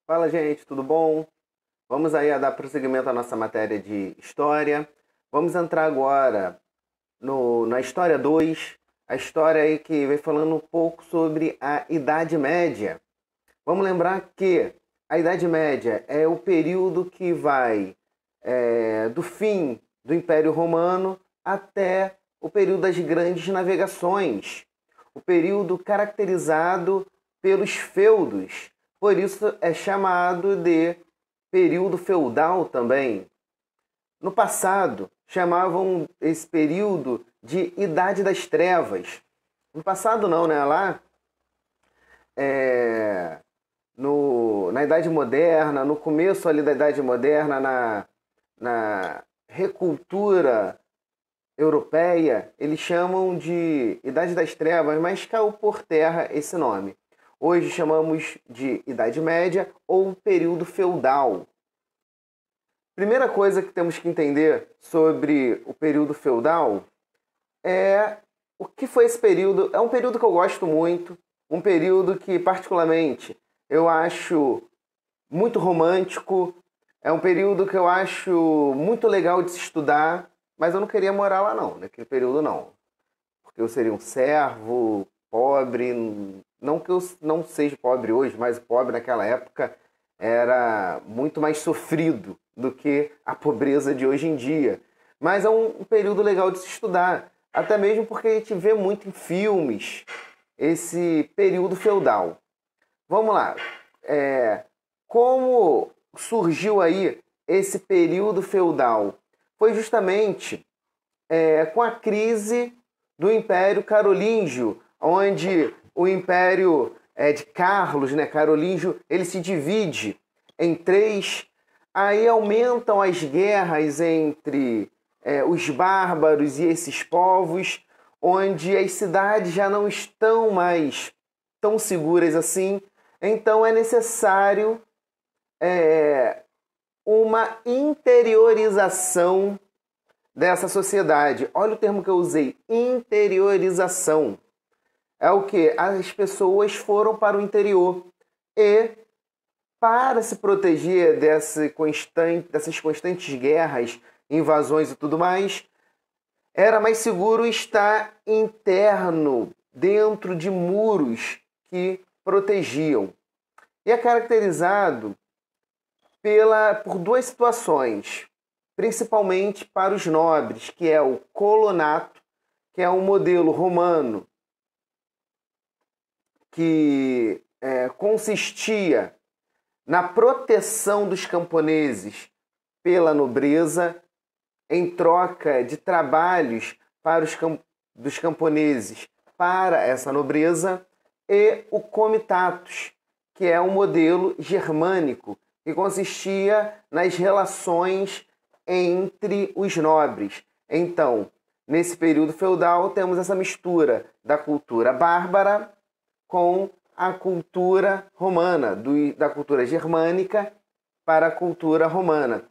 Fala, gente, tudo bom? Vamos aí a dar prosseguimento à nossa matéria de história. Vamos entrar agora na história 2, a história aí que vem falando um pouco sobre a Idade Média. Vamos lembrar que a Idade Média é o período que vai do fim do Império Romano até o período das grandes navegações, o período caracterizado pelos feudos. Por isso é chamado de período feudal também. No passado, chamavam esse período de Idade das Trevas. No passado não, né? Lá, na Idade Moderna, no começo ali da Idade Moderna, na recultura europeia, eles chamam de Idade das Trevas, mas caiu por terra esse nome. Hoje chamamos de Idade Média ou período feudal. Primeira coisa que temos que entender sobre o período feudal é o que foi esse período. É um período que eu gosto muito, um período que particularmente eu acho muito romântico, é um período que eu acho muito legal de se estudar, mas eu não queria morar lá não, naquele período não. Porque eu seria um servo, pobre, não que eu não seja pobre hoje, mas pobre naquela época era muito mais sofrido do que a pobreza de hoje em dia. Mas é um período legal de se estudar, até mesmo porque a gente vê muito em filmes esse período feudal. Vamos lá. Como surgiu aí esse período feudal? Foi justamente com a crise do Império Carolíngio, onde o Império de Carlos, né, Carolíngio, ele se divide em três. Aí aumentam as guerras entre os bárbaros e esses povos, onde as cidades já não estão mais tão seguras assim. Então é necessário uma interiorização dessa sociedade. Olha o termo que eu usei, interiorização. É o que? As pessoas foram para o interior e, para se proteger dessas constantes guerras, invasões e tudo mais, era mais seguro estar interno, dentro de muros que protegiam. E é caracterizado por duas situações, principalmente para os nobres, que é o colonato, que é um modelo romano que consistia na proteção dos camponeses pela nobreza, em troca de trabalhos dos camponeses para essa nobreza, e o comitatus, que é um modelo germânico, que consistia nas relações entre os nobres. Então, nesse período feudal, temos essa mistura da cultura bárbara com a cultura romana, da cultura germânica para a cultura romana.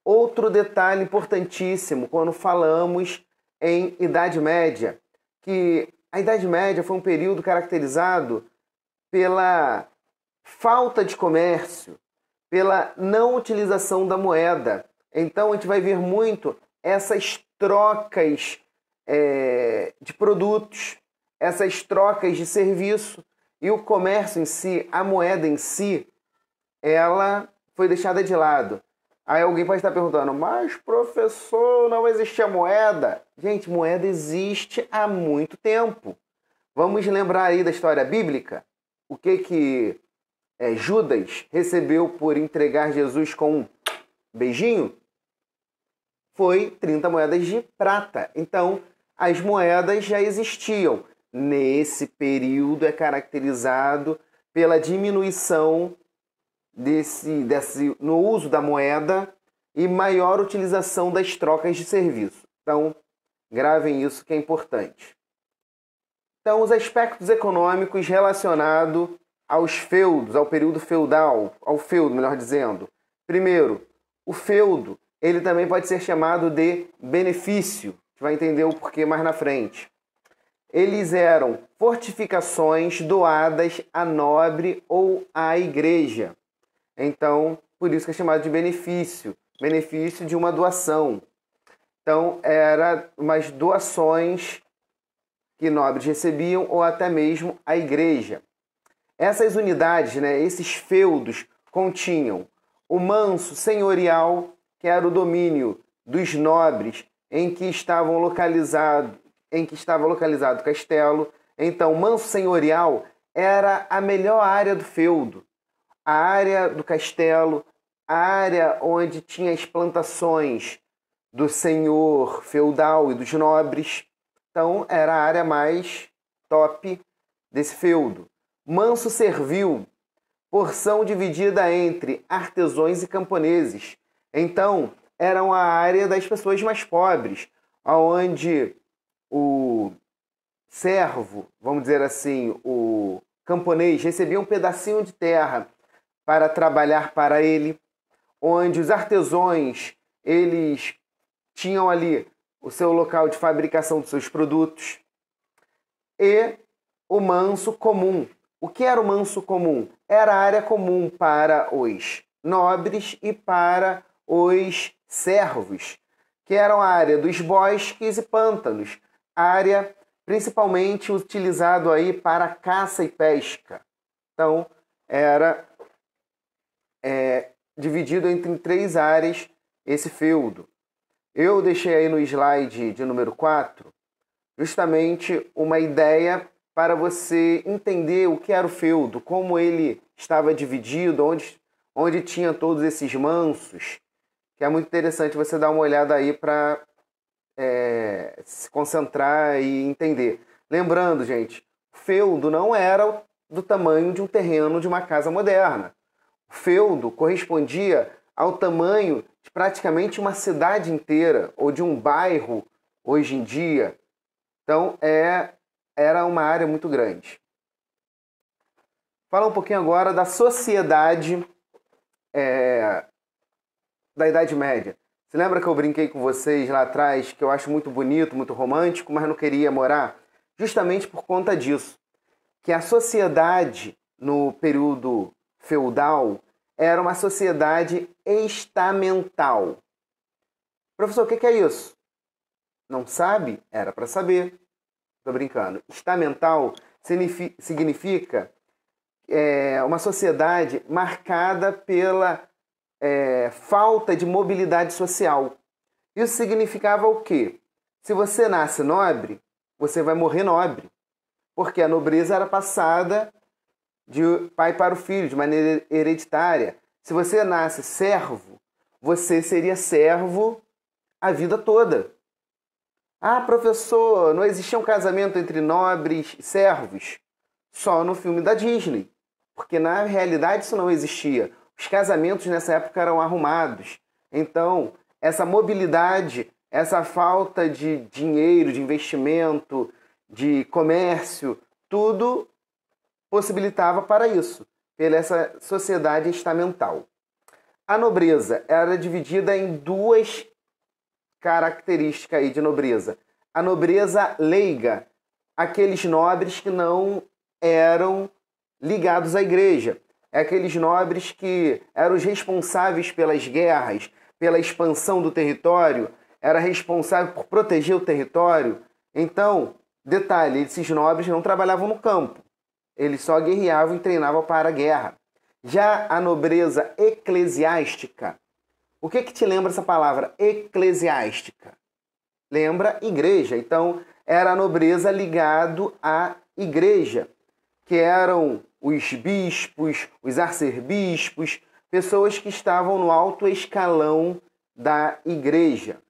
Outro detalhe importantíssimo quando falamos em Idade Média, que a Idade Média foi um período caracterizado pela falta de comércio, pela não utilização da moeda. Então a gente vai ver muito essas trocas de produtos, essas trocas de serviço, e o comércio em si, a moeda em si, ela foi deixada de lado. Aí alguém pode estar perguntando, mas professor, não existia moeda? Gente, moeda existe há muito tempo. Vamos lembrar aí da história bíblica? O que Judas recebeu por entregar Jesus com um beijinho? Foi 30 moedas de prata. Então, as moedas já existiam. Nesse período é caracterizado pela diminuição no uso da moeda e maior utilização das trocas de serviço. Então, gravem isso que é importante. Então, os aspectos econômicos relacionados aos feudos, ao período feudal, ao feudo, melhor dizendo. Primeiro, o feudo, ele também pode ser chamado de benefício. A gente vai entender o porquê mais na frente. Eles eram fortificações doadas à nobre ou à igreja. Então, por isso que é chamado de benefício, benefício de uma doação. Então, eram umas doações que nobres recebiam ou até mesmo a igreja. Essas unidades, né, esses feudos, continham o manso senhorial, que era o domínio dos nobres em que estava localizado o castelo. Então, o manso senhorial era a melhor área do feudo, a área do castelo, a área onde tinha as plantações do senhor feudal e dos nobres. Então, era a área mais top desse feudo. Manso servil, porção dividida entre artesãos e camponeses. Então, era a área das pessoas mais pobres, onde o servo, vamos dizer assim, o camponês, recebia um pedacinho de terra para trabalhar para ele, onde os artesãos, eles tinham ali o seu local de fabricação dos seus produtos, e o manso comum. O que era o manso comum? Era a área comum para os nobres e para os servos, que eram a área dos bosques e pântanos, área principalmente utilizado aí para caça e pesca. Então, era dividido entre 3 áreas esse feudo. Eu deixei aí no slide de número 4 justamente uma ideia para você entender o que era o feudo, como ele estava dividido, onde tinha todos esses mansos, que é muito interessante você dar uma olhada aí para se concentrar e entender. Lembrando, gente, o feudo não era do tamanho de um terreno de uma casa moderna. O feudo correspondia ao tamanho de praticamente uma cidade inteira, ou de um bairro hoje em dia. Então, era uma área muito grande. Falar um pouquinho agora da sociedade da Idade Média. Você lembra que eu brinquei com vocês lá atrás, que eu acho muito bonito, muito romântico, mas não queria morar? Justamente por conta disso. Que a sociedade, no período feudal, era uma sociedade estamental. Professor, o que é isso? Não sabe? Era para saber. Estou brincando. Estamental significa uma sociedade marcada pela falta de mobilidade social. Isso significava o quê? Se você nasce nobre, você vai morrer nobre. Porque a nobreza era passada de pai para o filho, de maneira hereditária. Se você nasce servo, você seria servo a vida toda. Ah, professor, não existia um casamento entre nobres e servos? Só no filme da Disney. Porque na realidade isso não existia. Os casamentos nessa época eram arrumados. Então, essa mobilidade, essa falta de dinheiro, de investimento, de comércio, tudo possibilitava para isso, pela essa sociedade estamental. A nobreza era dividida em 2 características aí de nobreza. A nobreza leiga, aqueles nobres que não eram ligados à igreja. Aqueles nobres que eram os responsáveis pelas guerras, pela expansão do território, era responsável por proteger o território. Então, detalhe, esses nobres não trabalhavam no campo. Eles só guerreavam e treinavam para a guerra. Já a nobreza eclesiástica, o que te lembra essa palavra eclesiástica? Lembra igreja. Então, era a nobreza ligado à igreja, que eram os bispos, os arcebispos, pessoas que estavam no alto escalão da igreja.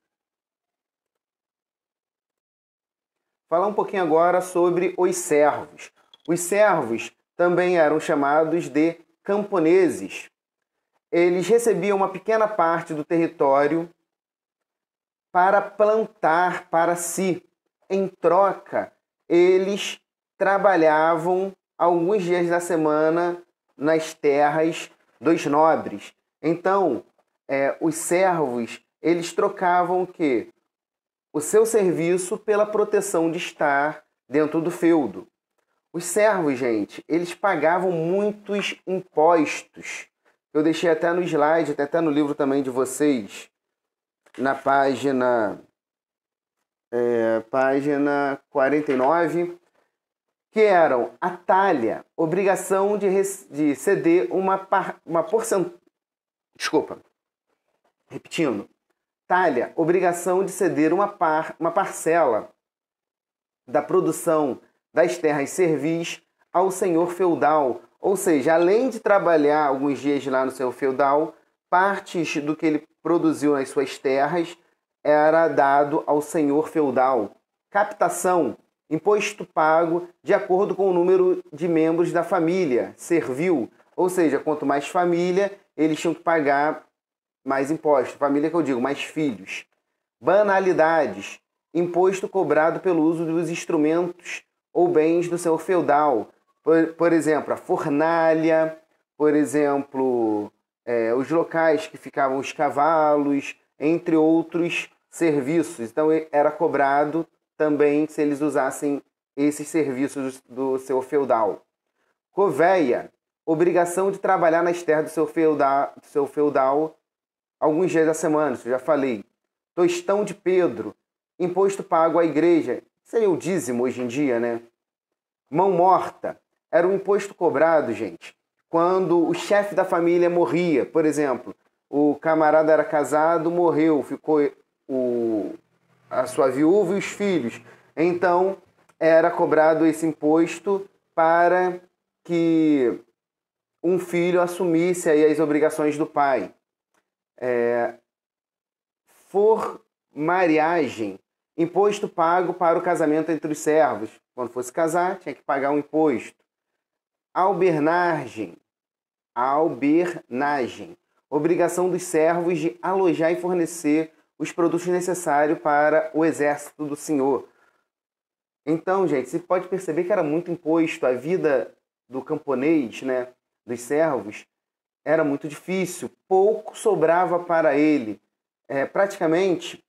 Falar um pouquinho agora sobre os servos. Os servos também eram chamados de camponeses. Eles recebiam uma pequena parte do território para plantar para si. Em troca, eles trabalhavam alguns dias da semana nas terras dos nobres. Então, os servos, eles trocavam o quê? O seu serviço pela proteção de estar dentro do feudo. Os servos, gente, eles pagavam muitos impostos. Eu deixei até no slide, até no livro também de vocês, na página 49, que eram a talha, obrigação de ceder uma porcentagem. Desculpa, repetindo. Talha, obrigação de ceder uma parcela da produção das terras servis ao senhor feudal. Ou seja, além de trabalhar alguns dias lá no seu feudal, partes do que ele produziu nas suas terras era dado ao senhor feudal. Captação, imposto pago de acordo com o número de membros da família servil. Ou seja, quanto mais família, eles tinham que pagar mais imposto. Família que eu digo, mais filhos. Banalidades, imposto cobrado pelo uso dos instrumentos ou bens do senhor feudal. Por exemplo, a fornalha, por exemplo, os locais que ficavam os cavalos, entre outros serviços. Então, era cobrado também se eles usassem esses serviços do seu feudal. Coveia, obrigação de trabalhar nas terras do seu feudal alguns dias da semana, isso eu já falei. Tostão de Pedro, imposto pago à igreja, seria o dízimo hoje em dia, né? Mão morta, era um imposto cobrado, gente, quando o chefe da família morria. Por exemplo, o camarada era casado, morreu, ficou a sua viúva e os filhos. Então, era cobrado esse imposto para que um filho assumisse aí as obrigações do pai. Formariagem, imposto pago para o casamento entre os servos. Quando fosse casar, tinha que pagar um imposto. Albernagem, obrigação dos servos de alojar e fornecer os produtos necessários para o exército do senhor. Então, gente, você pode perceber que era muito imposto. A vida do camponês, né, dos servos, era muito difícil. Pouco sobrava para ele. Praticamente,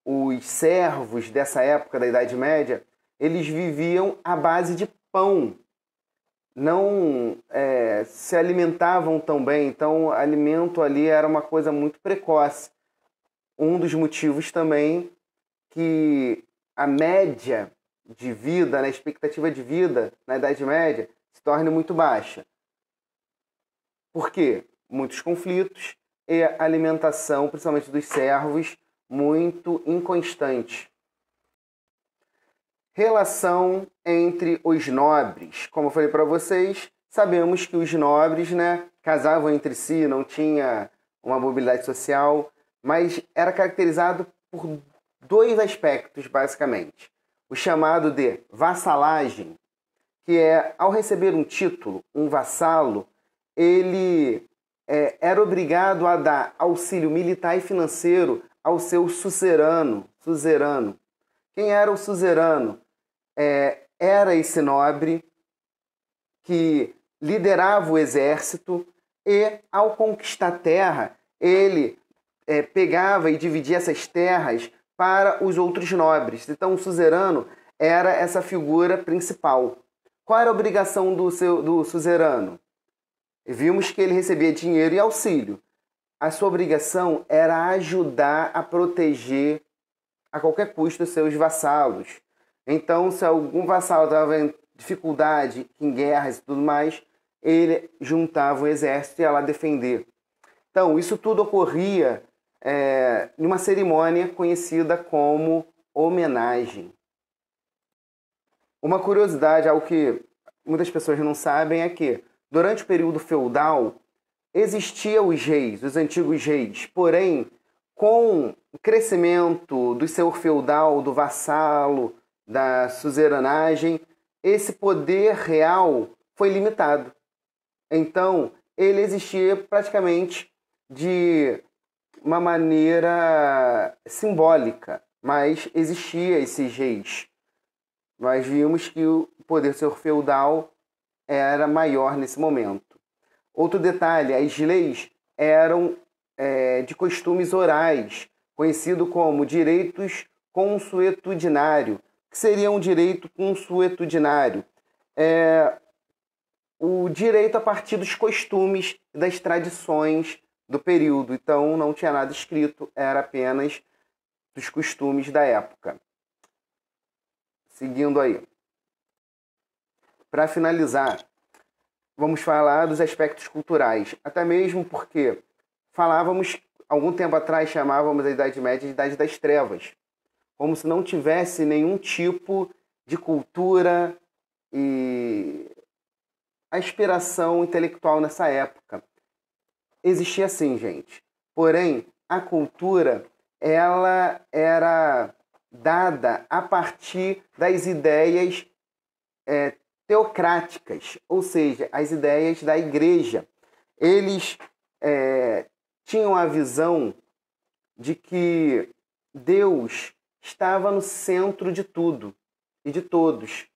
os servos dessa época da Idade Média, eles viviam à base de pão. Não se alimentavam tão bem. Então, o alimento ali era uma coisa muito precoce. Um dos motivos também que a média de vida, a expectativa de vida na Idade Média se torne muito baixa. Por quê? Muitos conflitos e a alimentação, principalmente dos servos, muito inconstante. Relação entre os nobres. Como eu falei para vocês, sabemos que os nobres, né, casavam entre si, não tinha uma mobilidade social, mas era caracterizado por dois aspectos, basicamente. O chamado de vassalagem, que é, ao receber um título, um vassalo, ele era obrigado a dar auxílio militar e financeiro ao seu suzerano. Quem era o suzerano? Era esse nobre que liderava o exército e, ao conquistar terra, ele pegava e dividia essas terras para os outros nobres. Então, o suzerano era essa figura principal. Qual era a obrigação do suzerano? Vimos que ele recebia dinheiro e auxílio. A sua obrigação era ajudar a proteger a qualquer custo os seus vassalos. Então, se algum vassalo estava em dificuldade, em guerras e tudo mais, ele juntava o exército e ia lá defender. Então, isso tudo ocorria em uma cerimônia conhecida como homenagem. Uma curiosidade, algo que muitas pessoas não sabem, é que durante o período feudal existiam os reis, os antigos reis, porém, com o crescimento do senhor feudal, do vassalo, da suzeranagem, esse poder real foi limitado. Então, ele existia praticamente de uma maneira simbólica, mas existia esses reis. Nós vimos que o poder do senhor feudal era maior nesse momento. Outro detalhe, as leis eram de costumes orais, conhecido como direitos consuetudinário. O que seria um direito consuetudinário? o direito a partir dos costumes e das tradições do período. Então não tinha nada escrito, era apenas dos costumes da época. Seguindo aí. Para finalizar, vamos falar dos aspectos culturais. Até mesmo porque algum tempo atrás, chamávamos a Idade Média de Idade das Trevas. Como se não tivesse nenhum tipo de cultura e aspiração intelectual nessa época. Existia sim, gente. Porém, a cultura, ela era dada a partir das ideias teocráticas, ou seja, as ideias da igreja. Eles tinham a visão de que Deus estava no centro de tudo e de todos.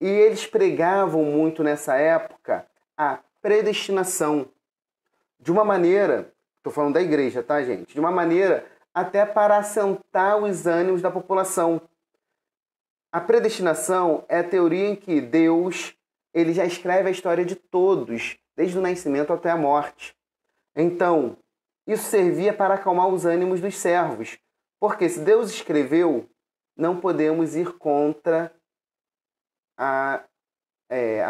E eles pregavam muito nessa época a predestinação. De uma maneira, estou falando da igreja, tá, gente? De uma maneira até para assentar os ânimos da população. A predestinação é a teoria em que Deus ele já escreve a história de todos, desde o nascimento até a morte. Então, isso servia para acalmar os ânimos dos servos. Porque se Deus escreveu, não podemos ir contra a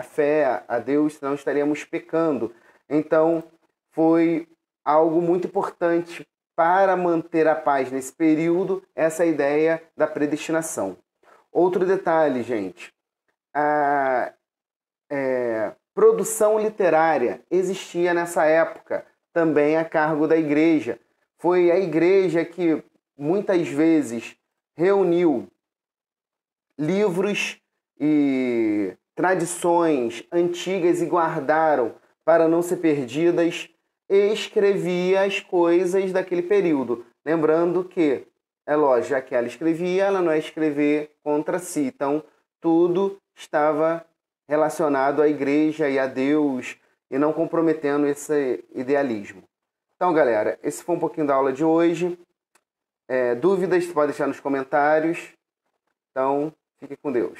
fé a Deus, senão estaríamos pecando. Então, foi algo muito importante para manter a paz nesse período, essa ideia da predestinação. Outro detalhe, gente, a produção literária existia nessa época, também a cargo da igreja. Foi a igreja que muitas vezes reuniu livros e tradições antigas e guardaram para não ser perdidas, e escrevia as coisas daquele período. Lembrando que, é lógico, já que ela escrevia, ela não ia escrever contra si. Então, tudo estava relacionado à igreja e a Deus e não comprometendo esse idealismo. Então, galera, esse foi um pouquinho da aula de hoje. Dúvidas, você pode deixar nos comentários. Então, fique com Deus.